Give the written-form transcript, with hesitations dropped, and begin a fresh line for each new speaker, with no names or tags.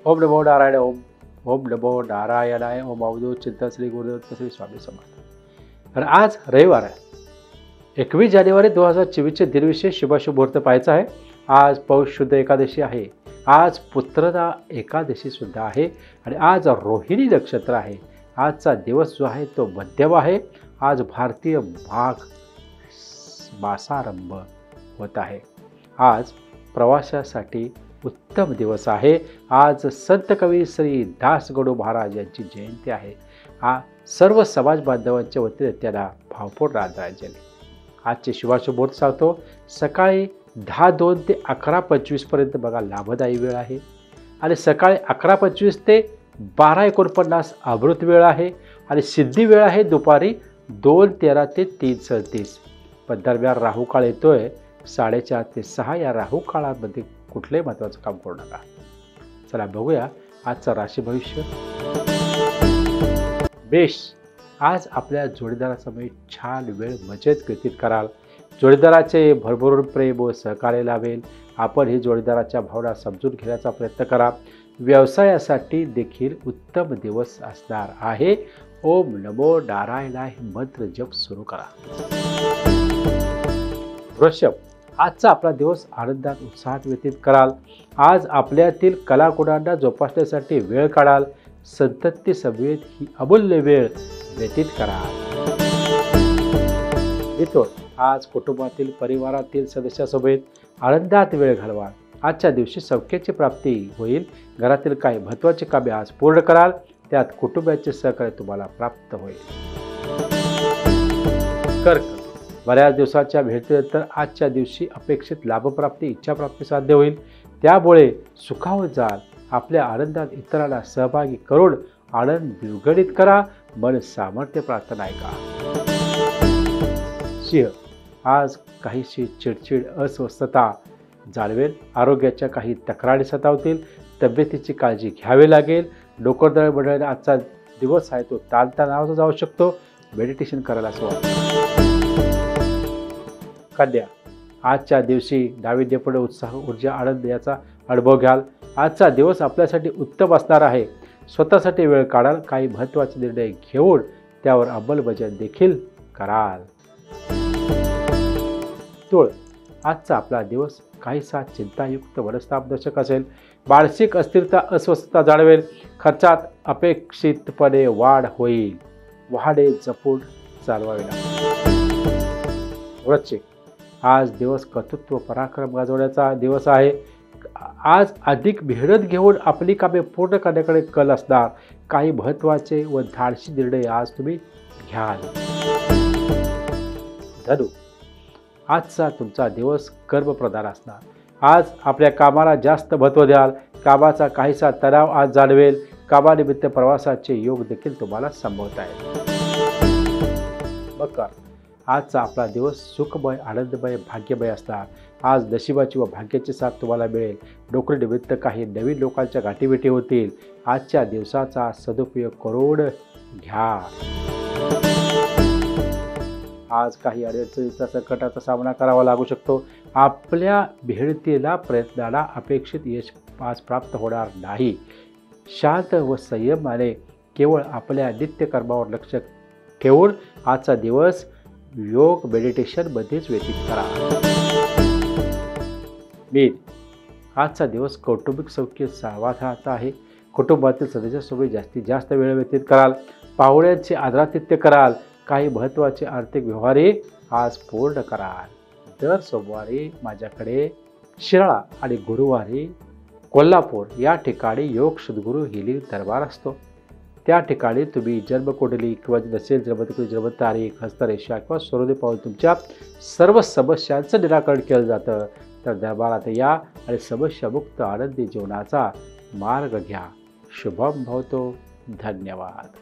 ओम नमो नारायण ओम नमो नारायणाय ओम अवधूत चिंतन श्री गुरुदेव श्री स्वामी समर्थ। तर आज रविवार आहे, 21 जानेवारी 2024 दिनविशेष शुभाशुभ मुहूर्त पाहायचा आहे। आज पौष शुद्ध एकादशी आहे, आज पुत्रदा एकादशी सुद्धा आहे आणि आज रोहिणी नक्षत्र आहे। आजचा दिवस जो आहे तो मध्यम आहे। आज भारतीय माघ मासारंभ होत आहे। आज प्रवासासाठी उत्तम दिवस आहे। आज संत कवी श्री दासगणू महाराज यांची जयंती आहे। सर्व समाज बांधवांच्या वतीने त्यांना भावपूर्ण आदरांजली। आजचे शुभाशुभ मुहूर्त सांगतो। सकाळी 10:02 ते 11:25 पर्यंत बघा लाभदायी वेळ आहे आणि सकाळी 11:25 ते 12:49 अमृत वेळ आहे आणि सिद्धी वेळ आहे दुपारी 2:13 ते 3:37। पण दरम्यान राहू काळ येतोय 4:30 ते 6। या राहू काळामध्ये कुठलंही महत्त्वाचं काम करू नका। चला बघूया आजचं राशी भविष्य। मेष, आज आपल्या जोडीदारासमोर छान वेळ मजेत व्यतीत कराल। जोडीदाराचे भरभरून प्रेम व सहकार्य लाभेल। आपण ही जोडीदाराच्या भावना समजून घेण्याचा प्रयत्न करा। व्यवसायासाठी देखील उत्तम दिवस असणार आहे। ओम नमो नारायणाय मंत्र जप सुरू करा। वृषभ, आजचा आपला दिवस आनंदात उत्साहात व्यतीत कराल। आज आपल्यातील कलागुणांना जोपासण्यासाठी वेळ काढाल। संतती सभेत ही अमूल्य वेळ व्यतीत कराल। मिथुन, आज कुटुंबातील परिवारातील सदस्यासोबत आनंदात वेळ घालवाल। आजच्या दिवशी सौख्याची प्राप्ती होईल। घरातील काही महत्त्वाची कामे आज पूर्ण कराल, त्यात कुटुंबाचे सहकार्य तुम्हाला प्राप्त होईल। कर्क, बऱ्याच दिवसाच्या भेटीनंतर आजच्या दिवशी अपेक्षित लाभप्राप्ती इच्छाप्राप्ती साध्य होईल, त्यामुळे सुखावत जाल। आपल्या आनंदात इतरांना सहभागी करून आनंद द्विगुणित करा। मन सामर्थ्य प्रार्थना ऐका। सिंह, आज काहीशी चिडचिड अस्वस्थता जाणवेल। आरोग्याच्या काही तक्रारी सतावतील। तब्येतीची काळजी घ्यावी लागेल। डोकरदळ मंडळाने आजचा दिवस आहे तो ताणतणावाचा जाऊ शकतो। मेडिटेशन करायला सुरुवात। कन्या, आजच्या दिवशी नाविन्यपूर्ण उत्साह ऊर्जा आनंद याचा अनुभव घ्याल। आजचा दिवस आपल्यासाठी उत्तम असणार आहे। स्वतःसाठी वेळ काढाल। काही महत्त्वाचे निर्णय घेऊन त्यावर अंमलबजावणी देखील कराल। तुळ, आजचा आपला दिवस काहीसा चिंतायुक्त मनस्तापदर्शक असेल। मानसिक अस्थिरता अस्वस्थता जाणवेल। खर्चात अपेक्षितपणे वाढ होईल। वाहने जपून चालवावे लागेल। वृश्चिक, आज दिवस कर्तृत्व पराक्रम गाजवण्याचा दिवस आहे। आज अधिक मेहनत घेऊन आपली कामे पूर्ण करण्याकडे कल असणार। काही महत्त्वाचे व धाडसी निर्णय आज तुम्ही घ्याल। धनु, आजचा तुमचा दिवस कर्मप्रधान असणार। आज आपल्या कामाला जास्त महत्त्व द्याल। कामाचा काहीसा तणाव आज जाणवेल। कामानिमित्त प्रवासाचे योग देखील तुम्हाला संभवत आहेत। मकर, आजचा आपला दिवस सुखमय आनंदमय भाग्यमय असणार। आज नशिबाची व भाग्याची साथ तुम्हाला मिळेल। नोकरीनिमित्त काही नवीन लोकांच्या गाठीभेटी होतील। आजच्या दिवसाचा सदुपयोग करून घ्या। आज काही अडचणीचा संकटाचा सामना करावा लागू शकतो। आपल्या मेहनतीला प्रयत्नाला अपेक्षित यश आज प्राप्त होणार नाही। शांत व संयमाने केवळ आपल्या नित्यकर्मावर लक्ष ठेवून आजचा दिवस योग मेडिटेशनमध्येच व्यतीत करा। मीन, आजचा दिवस कौटुंबिक सौख्य समाधानाचा आहे। कुटुंबातील सदस्यांसोबत जास्तीत जास्त वेळ व्यतीत कराल। पाहुण्यांचे आदरातिथ्य कराल। काही महत्त्वाचे आर्थिक व्यवहारही आज पूर्ण कराल। दर सोमवारी माझ्याकडे शिराळा आणि गुरुवारी कोल्हापूर या ठिकाणी योग सद्गुरू हिलिंग दरबार असतो। त्या ठिकाणी तुम्ही जन्मकुंडली किंवा नसेल जन्मकुंडली जन्मतारीख हस्तरेषा किंवा सूर्योदय पाहून तुमच्या सर्व समस्यांचं निराकरण केलं जातं। तर दरबारात या आणि समस्यामुक्त आनंदी जीवनाचा मार्ग घ्या। शुभम भवतो। धन्यवाद।